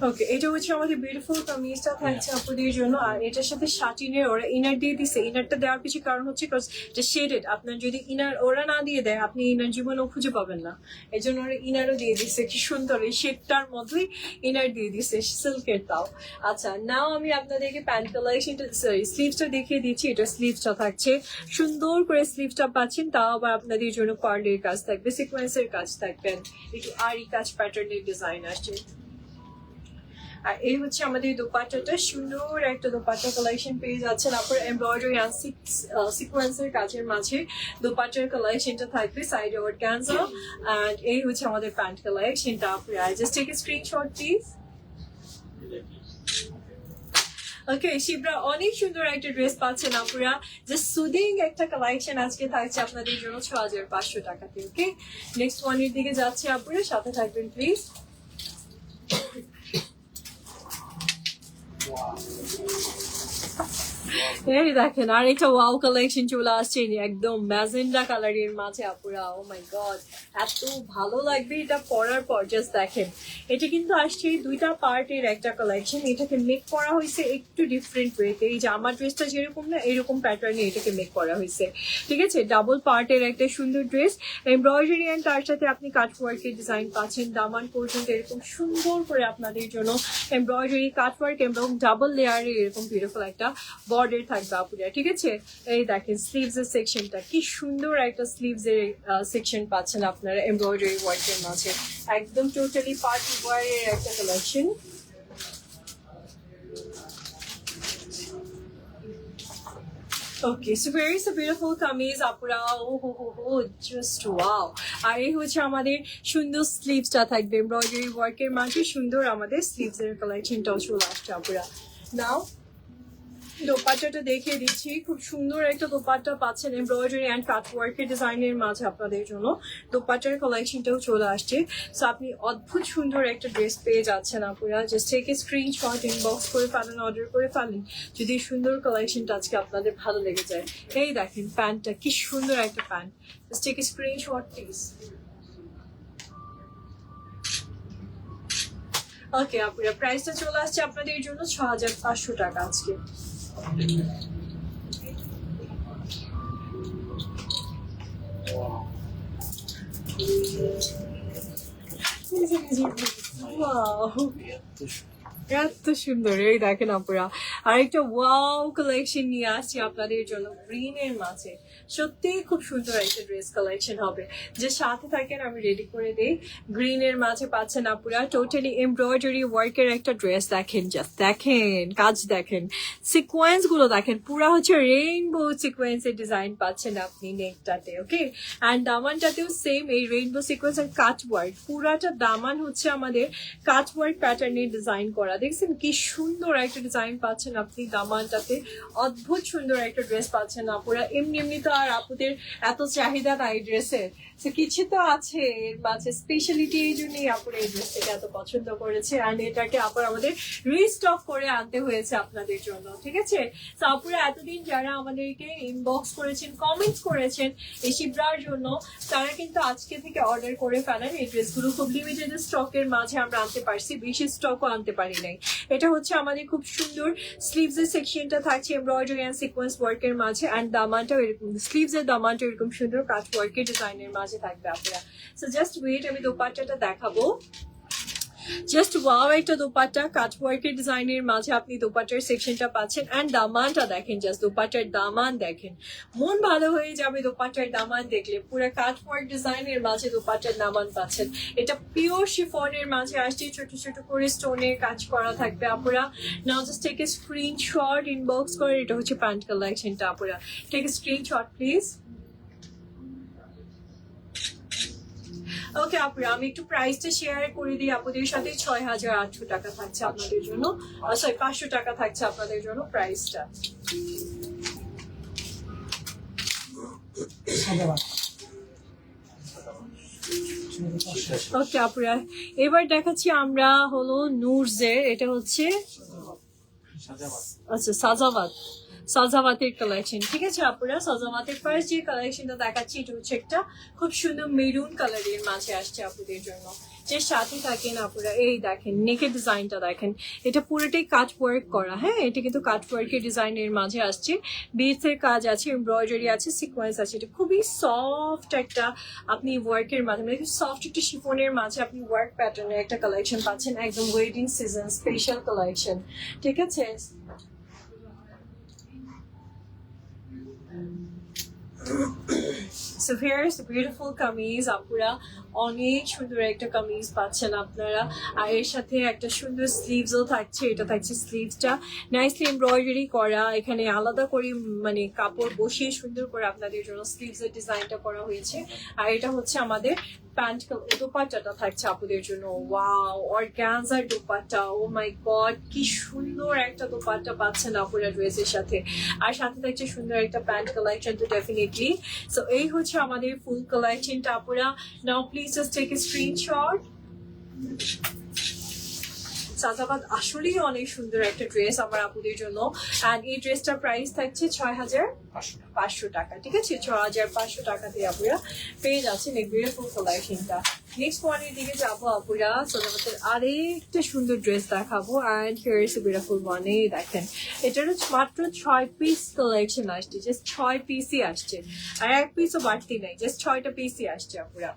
ওকে, এটা হচ্ছে আমাদের বিউটিফুল কামিজটা থাকছে আপনাদের জন্য। আর এটার সাথে শাটিনের ওরা ইনার দিয়ে দিচ্ছে। ইনারটা দেওয়ার পিছনে কারণ হচ্ছে এটা শেডেড। আপনার যদি ইনার ওরা না দিয়ে দেয়, আপনি ইনার জীবনেও খুঁজে পাবেন না। এই জন্য ওরা ইনারও দিয়ে দিচ্ছে। কি সুন্দর, এই শেডটার মধ্যেই ইনার দিয়ে দিচ্ছে সিল্কের তাও। আচ্ছা, নাও আমি আপনাদেরকে প্যান্ট কালেকশনটা, সরি স্লিভসটা দেখিয়ে দিচ্ছি। এটা স্লিভসটা থাকছে সুন্দর করে, স্লিভসটা পাচ্ছেন। তাও আবার আপনাদের জন্য পার্লের কাজ থাকবে, সিকোয়েন্সের কাজ থাকবেন, একটু আরি কাজ প্যাটার্নের ডিজাইন আসছে। আর এই হচ্ছে আমাদের দোপাট্টাটা, সুন্দর একটা দোপাট্টা কালেকশন পেয়ে যাচ্ছেন আপনার এমব্রয়ডারি অ্যান্ড সিকোয়েন্সের কাজের মাঝে। দোপাট্টার কালেকশনটা থাকবে সাইডে অর্গানজা, এন্ড এই হচ্ছে আমাদের প্যান্ট কালেকশনটা। আপনারা just take a screenshot please. Okay, Shifra অনেক সুন্দর একটা ড্রেস পাচ্ছেন আপুরা। জাস্ট সুদিং একটা কালেকশন আজকে থাকছে আপনাদের জন্য ৬,৫০০ টাকাতে। ওকে, নেক্সট ওয়ানের দিকে যাচ্ছে আপুরা, সাথে থাকবেন প্লিজ। এই দেখেন, আর এটা ওয়াও কালেকশন চলে আসছে একদম ম্যাজেন্ডা কালারের মাঝে আপুরা। ও মাই গড, এত ভালো লাগবে এটা পরার পর। জাস্ট দেখেন, এটা কিন্তু আসছে দুইটা পার্টের একটা কালেকশন। এটাকে মেক করা হয়েছে একটু ডিফারেন্ট ওয়েতে। এই যে আমার ড্রেসটা যেরকম না, এরকম প্যাটার্নে এটাকে মেক করা হয়েছে। ঠিক আছে, ডাবল পার্টের একটা সুন্দর ড্রেস, এমব্রয়ডারি অ্যান্ড তার সাথে আপনি কাট ওয়ার্কের ডিজাইন পাচ্ছেন। দামান পর্যন্ত এরকম সুন্দর করে আপনাদের জন্য এমব্রয়ডারি কাট ওয়ার্ক এবং ডাবল লেয়ারে এরকম বিউটিফুল একটা বর্ডার থাকবে আপুরা। ঠিক আছে, এই দেখেন স্লিভস এর সেকশনটা, কি সুন্দর একটা স্লিভস এর সেকশন পাচ্ছেন আপনারা এমব্রয়ডারি ওয়ার্কের মাঝে। একদম টোটালি পার্টি ওয়ারের একটা কালেকশন। Okay, so very so beautiful kameez আপুরা। ও হো হো হো, জাস্ট ওয়াও। আর এই হচ্ছে আমাদের সুন্দর স্লিভসটা থাকবে এমব্রয়ডারি ওয়ার্কের মাঝে। সুন্দর আমাদের স্লিভস এর কালেকশনটাও চলে আসছে আপুরা। নাও দোপাট্টাটা দেখিয়ে দিচ্ছি। খুব সুন্দর একটা দোপাট্টা পাচ্ছেন এমব্রয়ডারি অ্যান্ড কাট ওয়ার্কের ডিজাইনের মাঝে আপনাদের জন্য। দোপাট্টার কালেকশনটাও চলে আসছে। সো আপনি অদ্ভুত সুন্দর একটা ড্রেস পেয়ে যাচ্ছেন আপুরা। Just take a screenshot, inbox করে ফেলেন, অর্ডার করে ফেলেন যদি সুন্দর কালেকশনটা আজকে আপনাদের ভালো লেগে যায়। এই দেখেন প্যান্টটা, কি সুন্দর একটা প্যান্ট। Just take a screenshot please. Okay আপুরা, প্রাইসটা চলে আসছে আপনাদের জন্য ৬,৫০০ টাকা আজকে। Wow. এত সুন্দর, এই দেখেন আপুরা আরেকটা ওয়াও কালেকশন নিয়ে আসছি আপনাদের জন্য গ্রিন এর মাঝে। সত্যি খুব সুন্দর একটা ড্রেস কালেকশন হবে, যে সাথে থাকেন আমি রেডি করে দিই। গ্রিন এর মাঝে পাচ্ছেন আপুরা টোটালি এমব্রয়ডারি ওয়ার্কের একটা ড্রেস। দেখেন জাস্ট দেখেন কাজ, দেখেন সিকোয়েন্স গুলো দেখেন, পুরা হচ্ছে রেইনবো সিকোয়েন্সের ডিজাইন পাচ্ছেন আপনি নেকটাতে। ওকে, অ্যান্ড দামানটাতেও সেম এই রেইনবো সিকোয়েন্স আর কাট ওয়ার্ক, পুরাটা দামান হচ্ছে আমাদের কাট ওয়ার্ক প্যাটার্নের ডিজাইন করা। দেখছেন কি সুন্দর একটা ডিজাইন পাচ্ছেন আপনি দামানটাতে, অদ্ভুত সুন্দর একটা ড্রেস পাচ্ছেন আপুরা। এমনি এমনি তো আর আপুদের এত চাহিদা নাই ড্রেসের, কিছু তো আছে এর মাঝে স্পেশালিটি, এই জন্যই আপুরা এই ড্রেসটাকে এত পছন্দ করেছে, আর এটাকে আবার আমাদের রিস্টক করে আনতে হয়েছে আপনাদের জন্য। ঠিক আছে, তো আপুরা এতদিন যারা আমাদেরকে ইনবক্স করেছেন, কমেন্টস করেছেন এই শিবরার জন্য, তারা কিন্তু আজকে থেকে অর্ডার করে ফেলেন। এই ড্রেসগুলো খুব লিমিটেড স্টকের মাঝে আমরা আনতে পারছি, বেশি স্টকও আনতে পারি নাই। এটা হচ্ছে আমাদের খুব সুন্দর স্লিভস এর সেকশনটা থাকছে এমব্রয়ডারি অ্যান্ড সিকোয়েন্স ওয়ার্কের মাঝে, অ্যান্ড দামানটাও এরকম, স্লিভস এর দামানটা এরকম সুন্দর কাট ওয়ার্কের ডিজাইনের মাঝে থাকবে আপনারা। সো জাস্ট ওয়েট, আমি দোপাট্টাটা দেখাবো। জাস্ট ওয়াও একটা দোপাট্টা, কাট ওয়ার্কের ডিজাইনের মাঝে আপনি দোপাট্টার সেকশনটা পাচ্ছেন, অ্যান্ড দামানটা দেখেন, জাস্ট দোপাট্টার দামান দেখেন, মন ভালো হয়ে যাবে দোপাট্টার দামান দেখলে। পুরো কাট ওয়ার্ক ডিজাইনের মাঝে দোপাট্টার দামান পাচ্ছেন। এটা পিওর শিফনের মাঝে আসছে, ছোট ছোট করে স্টোনের কাজ করা থাকবে আপুরা। Now just take a screenshot, inbox করে, এটা হচ্ছে প্যান্ট কালেকশনটা আপুরা। Take a screenshot please. Okay আপুরা, আমি একটু প্রাইসটা শেয়ার করে দিই আপুদের সাথে। ৬,৮০০ টাকা থাকছে আপনাদের জন্য, সরি ৫০০ টাকা থাকছে আপনাদের জন্য প্রাইসটা। ওকে আপুরা, এবার দেখাচ্ছি আমরা হলো নুরজের, এটা হচ্ছে আচ্ছা সাজাবাদ, সাজাওয়াতের কালেকশন। ঠিক আছে আপুরা, সাজাওয়াতের ফার্স্ট যে কালেকশনটা দেখাচ্ছি এটা হচ্ছে একটা খুব সুন্দর মেরুন কালারের মাঝে আসছে আপুদের জন্য, যে সাথে থাকেন আপুরা এই দেখেন নেকের ডিজাইনটা দেখেন, এটা পুরোটাই কাট ওয়ার্ক করা। হ্যাঁ, এটা কিন্তু কাট ওয়ার্কের ডিজাইনের মাঝে আসছে, বিটস এর কাজ আছে, এমব্রয়ডারি আছে, সিকোয়েন্স আছে। এটা খুবই সফট একটা আপনি ওয়ার্কের মাঝে, মানে সফট একটা শিফনের মাঝে আপনি ওয়ার্ক প্যাটার্নের একটা কালেকশন পাচ্ছেন, একদম ওয়েডিং সিজন স্পেশাল কালেকশন। ঠিক আছে, So here's the beautiful kameez আপুরা, অনেক সুন্দর একটা কামিজ পাচ্ছেন আপনারা, আর এর সাথে একটা সুন্দর স্লিভসও থাকছে। এটা থাকছে স্লিভসটা নাইসলি এমব্রয়ডারি করা, এখানে আলাদা করে মানে কাপড় বসিয়ে সুন্দর করে আপনাদের জন্য স্লিভস এর ডিজাইনটা করা হয়েছে। আর এটা হচ্ছে আমাদের প্যান্ট, দোপাট্টাটা থাকছে আপুদের জন্য wow organza dupatta. Oh my god, কি সুন্দর একটা দোপাট্টা পাচ্ছেন আপুরা ড্রেসের সাথে, আর সাথে থাকছে সুন্দর একটা প্যান্ট কালেকশন। তো ডেফিনেটলি সো এই হচ্ছে আমাদের ফুল কালেকশনটা আপুরা। Now please just take a screenshot. সাজাবাদ আসলেই অনেক সুন্দর একটা ড্রেস আমার আপুদের জন্য, অ্যান্ড এই ড্রেসটার প্রাইস থাকছে ৬,৫০০ টাকা। ঠিক আছে, ৬,৫০০ টাকা দিয়ে আপুরা পেয়ে যাচ্ছেন এই বিউটিফুল কালেকশনটা। নেক্সট ওয়ানের দিকে যাবো আপুরা, সাজাবাদের আরেকটা সুন্দর ড্রেস দেখাবো, and here is the beautiful one. এই দেখেন, এটার মাত্র ৬ পিস কালেকশন আসছে, জাস্ট ৬ পিসই আসছে, আর ১ পিসও বাড়তি নাই, জাস্ট ৬টা পিসই আসছে আপুরা।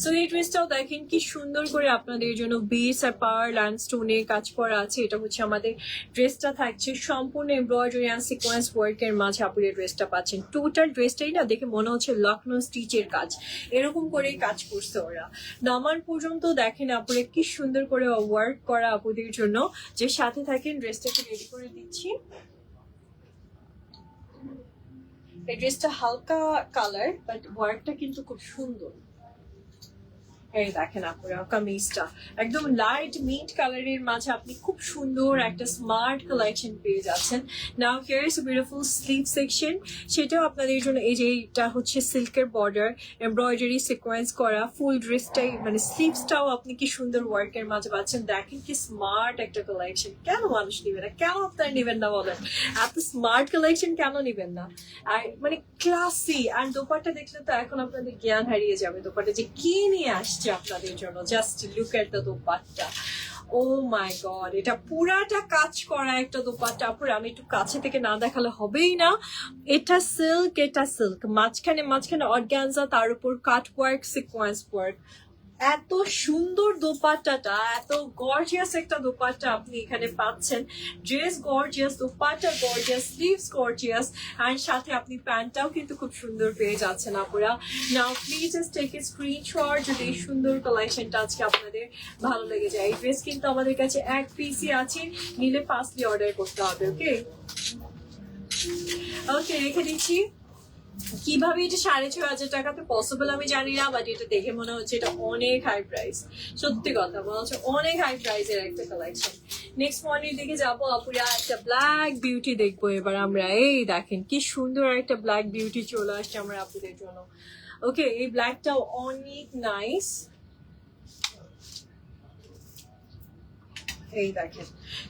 সো এই ড্রেসটাও দেখেন কি সুন্দর করে আপনাদের জন্য বিটস আর পার্ল অ্যান্ড স্টোনে কাজ করা আছে। এটা হচ্ছে আমাদের ড্রেসটা থাকছে সম্পূর্ণ এমব্রয়ডারি অ্যান্ড সিকোয়েন্স ওয়ার্কের মাঝে আপুদের ড্রেসটা পাচ্ছেন। টোটাল ড্রেসটাই না দেখে মনে হচ্ছে লখনৌ স্টিচের কাজ, এরকম করেই কাজ করছে ওরা। দামান পর্যন্ত দেখেন আপুরে কি সুন্দর করে ওয়ার্ক করা আপুদের জন্য, যে সাথে থাকেন ড্রেসটাকে রেডি করে দিচ্ছি। এই ড্রেসটা হালকা কালার, বাট ওয়ার্কটা কিন্তু খুব সুন্দর। এই দেখেন আপুরা কামিজটা একদম লাইট মিন্ট কালারের মাঝে আপনি খুব সুন্দর একটা স্মার্ট কালেকশন পেয়ে যাচ্ছেন। Now here is beautiful sleeve section, সেটাও আপনাদের জন্য এই যে এটা হচ্ছে সিল্কের বর্ডার এমব্রয়ডারি সিকোয়েন্স করা ফুল ড্রেসটাই, মানে স্লিভসটাও আপনি কি সুন্দর ওয়ার্কের মাঝে পাচ্ছেন। দেখেন কি স্মার্ট একটা কালেকশন, কেন মানুষ নিবে না, কেন আপনারা নেবেন না বলেন, এত স্মার্ট কালেকশন কেন নেবেন না, আর মানে ক্লাসি। আর দোপাট্টা দেখলে তো এখন আপনাদের জ্ঞান হারিয়ে যাবে, দোপাট্টা যে কি নিয়ে আসছে আপনাদের জন্য। Just look at the dupatta, oh my god, এটা পুরাটা কাজ করা একটা দোপাট্টা আপুরা, আমি একটু কাছে থেকে না দেখালে হবেই না। এটা সিল্ক, এটা সিল্ক, মাঝখানে অর্গানজা, তার উপর কাট ওয়ার্ক সিকোয়েন্স ওয়ার্ক, এত সুন্দর দোপাট্টাটা, এত গর্জিয়াস একটা দোপাট্টা আপনি এখানে পাচ্ছেন। Dress gorgeous, dupatta gorgeous, sleeves gorgeous, আর সাথে আপনি প্যান্টটাও কিন্তু খুব সুন্দর পেয়ে যাচ্ছেন আপুরা। Now please just take a screenshot যদি এই সুন্দর কালেকশনটা আজকে আপনাদের ভালো লেগে যায়। এই ড্রেস কিন্তু আমাদের কাছে এক পিসই আছে, নিলে ফার্স্টলি অর্ডার করতে হবে। ওকে ওকে, রেখে দিচ্ছি। কিভাবে এটা 6,500 টাকাতে পসিবল আমি জানি না, বাট এটা দেখে মনে হচ্ছে এটা অনেক হাই প্রাইস। সত্যি কথা বলছে, অনেক হাই প্রাইসের একটা কালেকশন। নেক্সট মর্নিং দিকে যাবো আপুরা, একটা ব্ল্যাক বিউটি দেখবো এবার আমরা। এই দেখেন কি সুন্দর একটা ব্ল্যাক বিউটি চলে আসছে আমার আপুদের জন্য। ওকে, এই ব্ল্যাকটাও অনেক নাইস। এই দেখেন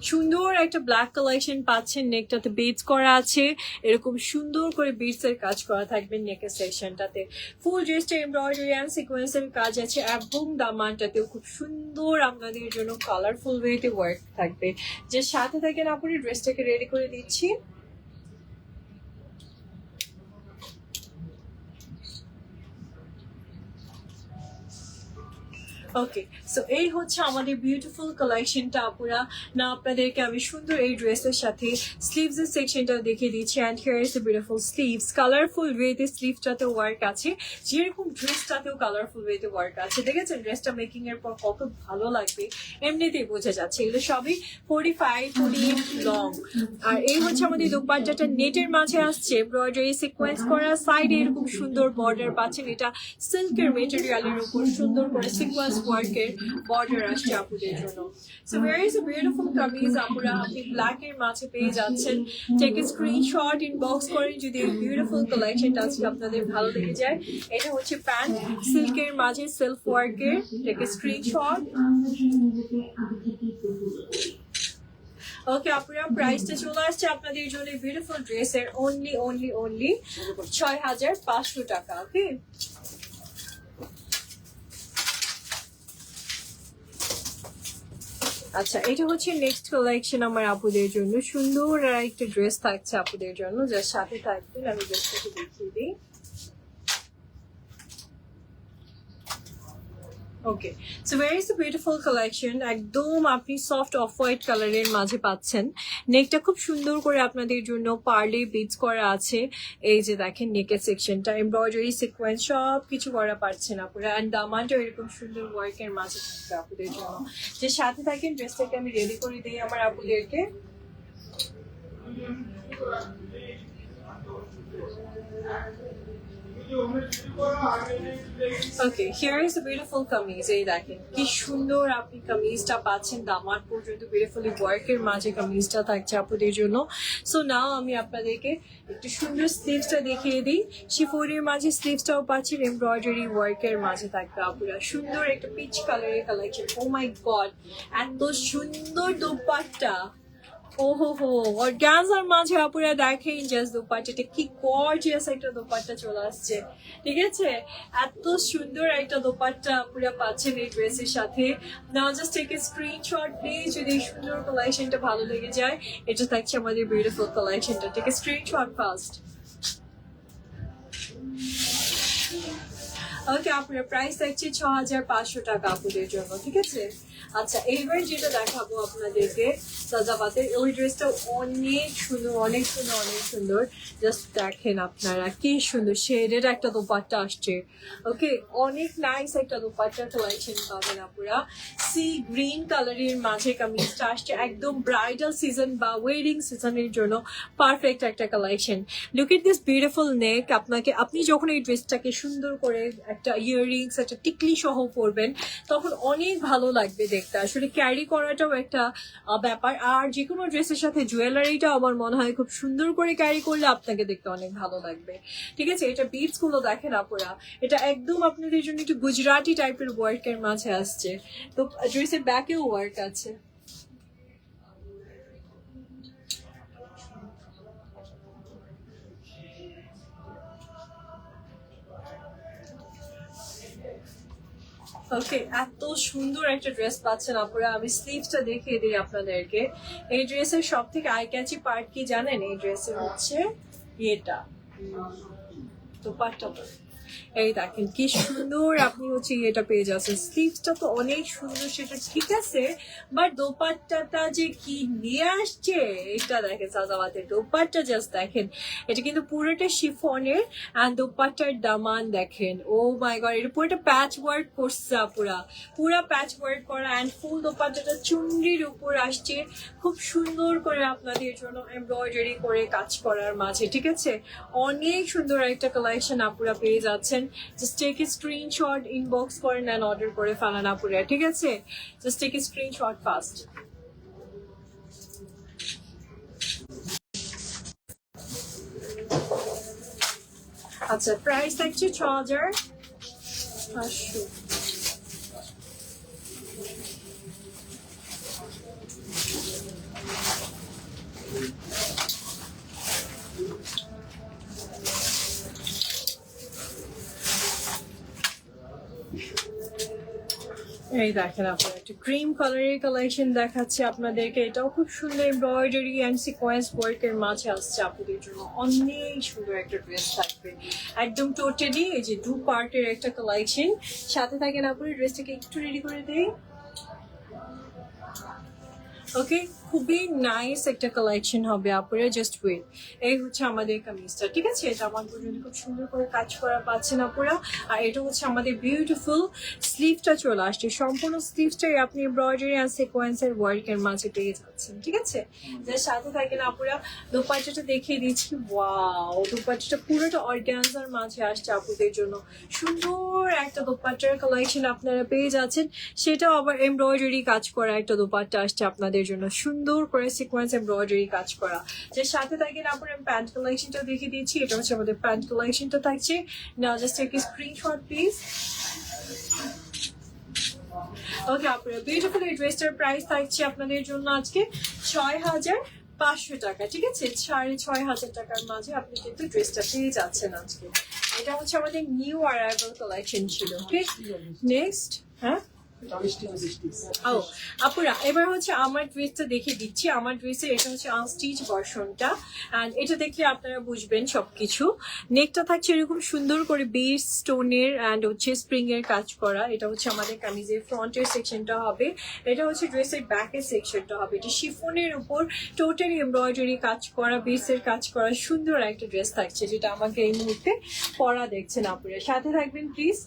সুন্দর একটা ব্ল্যাক কালেকশন পাচ্ছেন, নেকটাতে বিটস করা আছে, এরকম সুন্দর করে বিটস এর কাজ করা থাকবে নেকের সেকশনটাতে। ফুল ড্রেসটা এমব্রয়ডারি অ্যান্ড সিকোয়েন্সের কাজ আছে, এবং দামানটাতেও খুব সুন্দর আপনাদের জন্য কালারফুল ওয়েতে ওয়ার্ক থাকবে। যে সাথে থাকেন আপনি ড্রেসটাকে রেডি করে দিচ্ছি। ওকে, সো এই হচ্ছে আমাদের বিউটিফুল কালেকশনটা আপুরা। না আপনাদেরকে আমি সুন্দর এই ড্রেসের সাথে স্লিভস এর সেকশনটা দেখিয়ে দিচ্ছি। And here is beautiful sleeves, colourful ওয়েতে স্লিভসটাতে ওয়ার্ক আছে, যেরকম ড্রেসটাতেও কালারফুল ওয়েতে ওয়ার্ক আছে। দেখেছেন ড্রেসটা মেকিং এর পর কত ভালো লাগবে, এমনিতেই বোঝা যাচ্ছে। এগুলো সবই 45-48 লং। আর এই হচ্ছে আমাদের দোপাট্টাটা, নেটের মাঝে আসছে, এমব্রয়ডারি সিকোয়েন্স করা, সাইডে এরকম সুন্দর বর্ডার পাচ্ছেন। এটা সিল্কের মেটেরিয়ালের উপর সুন্দর করে সিকোয়েন্স ওয়ার্কের বর্ডার আসছে আপুদের জন্য। So here is a beautiful kameez আপুরা, আপনি ব্ল্যাক এর মাঝে পেয়ে যাচ্ছেন। টেক এ স্ক্রিনশট, ইনবক্স করেন যদি এই বিউটিফুল কালেকশনটা আজকে আপনাদের ভালো লেগে যায়। এটা হচ্ছে প্যান্ট, সিল্কের মাঝে সেলফ ওয়ার্কের। Take a screenshot. ওকে আপুরা, প্রাইসটা চলে আসছে আপনাদের জন্য বিউটিফুল ড্রেসের অনলি 6,500 টাকা। ওকে, আচ্ছা এটা হচ্ছে নেক্সট কালেকশন আমার আপুদের জন্য। সুন্দর আর একটা ড্রেস থাকছে আপুদের জন্য, যার সাথে থাকবেন আমি ড্রেসটাকে দেখিয়ে দিই। Okay, so very is beautiful collection. একদম আপনি সফট অফ হোয়াইট কালারের মাঝে পাচ্ছেন। নেকটা খুব সুন্দর করে আপনাদের জন্য পার্লে বিটস করা আছে। এই যে দেখেন নেকের সেকশনটা এমব্রয়ডারি সিকোয়েন্স সব কিছু করা পাচ্ছেন আপনারা। অ্যান্ড দামানটা এরকম সুন্দর ওয়ার্কের মাঝে থাকবে আপুদের জন্য। যে সাথে থাকেন ড্রেসটাকে আমি রেডি করে দিই আমার আপুদেরকে। Okay, here is a beautiful kameez. এই দেখেন কি সুন্দর আপনি কামিজটা পাচ্ছেন, দামার পর্যন্ত বিউটিফুলি ওয়ার্কের মাঝে কামিজটা থাকছে আপুদের জন্য। সো নাও আমি আপনাদেরকে একটু সুন্দর স্লিভসটা দেখিয়ে দিই। শিফনের মাঝে স্লিভসটাও পাচ্ছেন, এমব্রয়ডারি ওয়ার্কের মাঝে থাকবে আপুরা। সুন্দর একটা পিচ কালারের কালেকশন। ও মাই গড, এত সুন্দর দোপাট্টা। ওহো হো, অর্গানজার মাঝে আপুরা দেখেন জাস্ট দোপাট্টাটা কি গর্জিয়াস একটা দোপাট্টা চলে আসছে। ঠিক আছে, এত সুন্দর একটা দোপাট্টা আপুরা পাচ্ছেন এই ড্রেসের সাথে। Now just take a screenshot please যদি এই সুন্দর কালেকশনটা ভালো লেগে যায়। এটা থাকছে আমাদের বিউটিফুল কালেকশনটা। Take a screenshot first. Okay আপনার প্রাইস থাকছে 6,500 টাকা আপুদের জন্য। ঠিক আছে, আচ্ছা এইবার যেটা দেখাবো আপনাদেরকে সাজাবাতের, ওই ড্রেসটা অনেক সুন্দর, অনেক সুন্দর, অনেক সুন্দর। জাস্ট দেখেন আপনারা কি সুন্দর শেডের একটা দোপাট্টা আসছে। ওকে, অনেক নাইস একটা দোপাট্টার কালেকশন পাবেন আপুরা। সি গ্রিন কালারের মাঝে কামিজটা আসছে, একদম ব্রাইডাল সিজন বা ওয়েডিং সিজনের জন্য পারফেক্ট একটা কালেকশন। Look at this beautiful neck. আপনি যখন এই ড্রেসটাকে সুন্দর করে একটা ইয়াররিংস, একটা টিকলি সহ পরবেন, তখন অনেক ভালো লাগবে দেখতে। আসলে ক্যারি করাটাও একটা ব্যাপার। আর যে কোনো ড্রেসের সাথে জুয়েলারিটা আমার মনে হয় খুব সুন্দর করে ক্যারি করলে আপনাকে দেখতে অনেক ভালো লাগবে। ঠিক আছে, এটা বিটস গুলো দেখেন আপুরা, এটা একদম আপনাদের জন্য একটু গুজরাটি টাইপের ওয়ার্কের মাঝে আসছে। তো ড্রেসের ব্যাকেও ওয়ার্ক আছে। ওকে, এত সুন্দর একটা ড্রেস পাচ্ছেন আপনারা। আমি স্লিভসটা দেখিয়ে দিই আপনাদেরকে। এই ড্রেসের সব থেকে আই ক্যাচি পার্ট কি জানেন? এই ড্রেসের হচ্ছে এটা দোপাট্টাটা। এই দেখেন কি সুন্দর আপনি হচ্ছে এটা পেয়ে যাচ্ছেন। স্লিভসটা তো অনেক সুন্দর, সেটা ঠিক আছে, বাট দোপাট্টাটা যে কি নিয়ে আসছে এটা দেখেন সাজাওয়াতের দোপাট্টা, জাস্ট দেখেন এটা কিন্তু পুরোটা শিফনের অ্যান্ড দোপাট্টার দামান দেখেন। ও মাই গড, এটা পুরোটা প্যাচ ওয়ার্ক করছে, পুরা প্যাচ ওয়ার্ক করা অ্যান্ড ফুল দোপাট্টাটা চুনরির উপর আসছে খুব সুন্দর করে আপনাদের জন্য এমব্রয়ডারি করে কাজ করার মাঝে, ঠিক আছে? অনেক সুন্দর একটা কালেকশন আপুরা পেয়ে যাচ্ছেন। Just take a screenshot, inbox করেন অ্যান্ড অর্ডার করে ফেলান আপুরা, ঠিক আছে? Just take a screenshot fast. আচ্ছা, প্রাইস থাকছে 6500। এই দেখেন আপনার একটা ক্রিম কালারের কালেকশন দেখাচ্ছে আপনাদেরকে, এটাও খুব সুন্দর এমব্রয়ডারি অ্যান্ড সিকোয়েন্স ওয়ার্কের মাঝে আসছে আপনাদের জন্য। অনেক সুন্দর একটা ড্রেস থাকবে, একদম টোটালি এই যে 2 পার্টের একটা কালেকশন। সাথে থাকেন আপনার ড্রেসটাকে একটু রেডি করে দেই। ওকে, খুবই নাইস একটা কালেকশন হবে আপনারা, জাস্ট ওয়েট। এই হচ্ছে আমাদের কামিজটা, ঠিক আছে? এটা আমার পর্যন্ত খুব সুন্দর করে কাজ করা পাচ্ছেন আপনারা। আর এটা হচ্ছে আমাদের বিউটিফুল স্লিভটা চলে আসছে, সম্পূর্ণ স্লিভটাই আপনি এমব্রয়ডারি আর সিকোয়েন্সের ওয়ার্কের মাঝে পেয়ে যাচ্ছেন, ঠিক আছে? যার সাথে থাকেন আপনারা দোপাট্টাটা দেখিয়ে দিচ্ছি। ওয়াও, দোপাট্টাটা পুরোটা অর্গানজার মাঝে আসছে আপনাদের জন্য। সুন্দর একটা দোপাট্টার কালেকশন আপনারা পেয়ে যাচ্ছেন, সেটাও আবার এমব্রয়ডারি কাজ করা একটা দোপাট্টা আসছে আপনাদের জন্য, সুন্দর করে সিকোয়েন্স এমব্রয়ডারি কাজ করা। যে সাথে থাকেন আপনার প্যান্ট কালেকশনটা দেখিয়ে দিচ্ছি, এটা হচ্ছে আমাদের প্যান্ট কালেকশনটা থাকছে। Now just take a screenshot please. Okay আপনারা বিউটিফুল এই ড্রেসটার প্রাইস থাকছে আপনাদের জন্য আজকে 6500 টাকা, ঠিক আছে? 6500 টাকার মাঝে আপনি কিন্তু ড্রেসটা পেয়ে যাচ্ছেন আজকে। এটা হচ্ছে আমাদের নিউ অ্যারাইভাল কালেকশন ছিল। ওকে, নেক্সট। হ্যাঁ ও আপুরা, এবার হচ্ছে আমার ড্রেসটা দেখে দিচ্ছি। আমার ড্রেসের এটা হচ্ছে আনস্টিচ ভার্সনটা, অ্যান্ড এটা দেখলে আপনারা বুঝবেন সবকিছু। নেকটা থাকছে এরকম সুন্দর করে বেস স্টোনের অ্যান্ড হচ্ছে স্প্রিং এর কাজ করা। এটা হচ্ছে আমাদের কামিজের ফ্রন্টের সেকশনটা হবে, এটা হচ্ছে ড্রেসের ব্যাকের সেকশনটা হবে। এটা শিফনের উপর টোটালি এমব্রয়ডারি কাজ করা, বেসের কাজ করা সুন্দর একটা ড্রেস থাকছে, যেটা আমাকে এই মুহূর্তে পরা দেখছেন আপনারা। সাথে থাকবেন প্লিজ।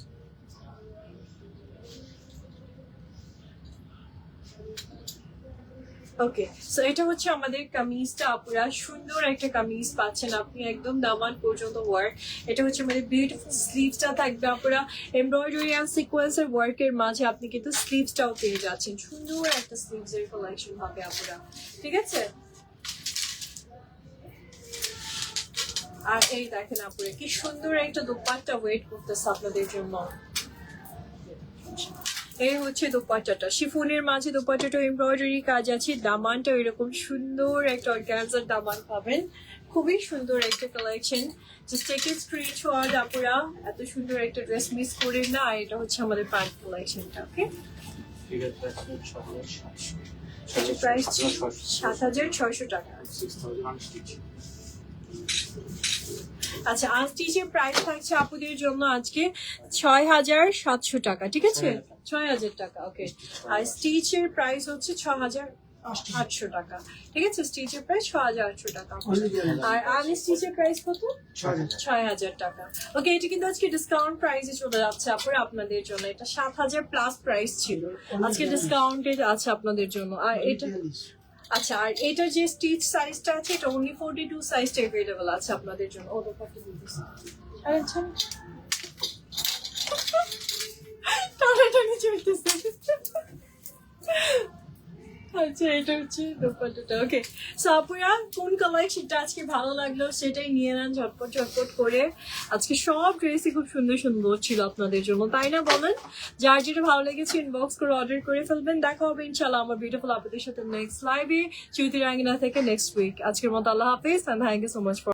ওকে, সো এটা হচ্ছে আমাদের কামিজটা আপুরা, সুন্দর একটা কামিজ পাচ্ছেন আপনি, একদম দামান পর্যন্ত ওয়ার্ক। এটা হচ্ছে আমাদের বিউটিফুল স্লিভসটা থাকবে আপুরা, এমব্রয়ডারি অ্যান্ড সিকোয়েন্সের ওয়ার্কের মাঝে আপনি কিন্তু স্লিভসটাও পেয়ে যাচ্ছেন। সুন্দর একটা স্লিভস এর কালেকশন হবে আপুরা, ঠিক আছে? আর এই দেখেন আপুরা কি সুন্দর একটা দোপাট্টা ওয়েট করতেছে আপনাদের জন্য। এই হচ্ছে দোপাট্টাটা, শিফনের মাঝে দোপাট্টাটা এমব্রয়ডারি কাজ আছে, দামানটা এরকম সুন্দর একটা অর্গানজার দামান পাবেন। খুবই সুন্দর একটা collection, just take a screenshot আপুরা। এত সুন্দর একটা ড্রেস মিস করেন না। আর এটা হচ্ছে আমাদের প্যান্ট কালেকশনটা। ওকে, প্রাইস 7600 টাকা। আচ্ছা, আনস্টিচের প্রাইস থাকছে আপুদের জন্য আজকে 6700 টাকা, ঠিক আছে? 6000 টাকা। ওকে, আর স্টিচের প্রাইস হচ্ছে 6800 টাকা, ঠিক আছে? স্টিচের প্রাইস 6800 টাকা। আর আনস্টিচের প্রাইস কত? 6000 টাকা। ওকে, এটা কিন্তু আজকে ডিসকাউন্ট প্রাইসে চলে যাচ্ছে আপুরা আপনাদের জন্য। এটা 7000 প্লাস প্রাইস ছিল, আজকে ডিসকাউন্টেড আছে আপনাদের জন্য। আর এটা আচ্ছা, আর এটার যে স্টিচ সাইজটা আছে এটা অনলি 42 সাইজটা अवेलेबल আছে আপনাদের জন্য। ও দোপাট্টা দিতেছি। আচ্ছা, টানাটানি চলতেছে। আচ্ছা, এটা হচ্ছে দোপাট্টাটা। ওকে, সো আপুরা কোন কালেকশনটা আজকে ভালো লাগলো সেটাই নিয়ে নেন ঝটপট ঝটপট করে। আজকে সব ড্রেসই খুব সুন্দর সুন্দর ছিল আপনাদের জন্য, তাই না বলেন? যার যেটা ভালো লেগেছে ইনবক্স করে অর্ডার করে ফেলবেন। দেখা হবে ইনশাআল্লাহ আমার বিউটিফুল আপুদের সাথে নেক্সট লাইভে চুইতি রাঙ্গিনা থেকে নেক্সট উইক। আজকের মতো আল্লাহ হাফেজ, and thank you so much for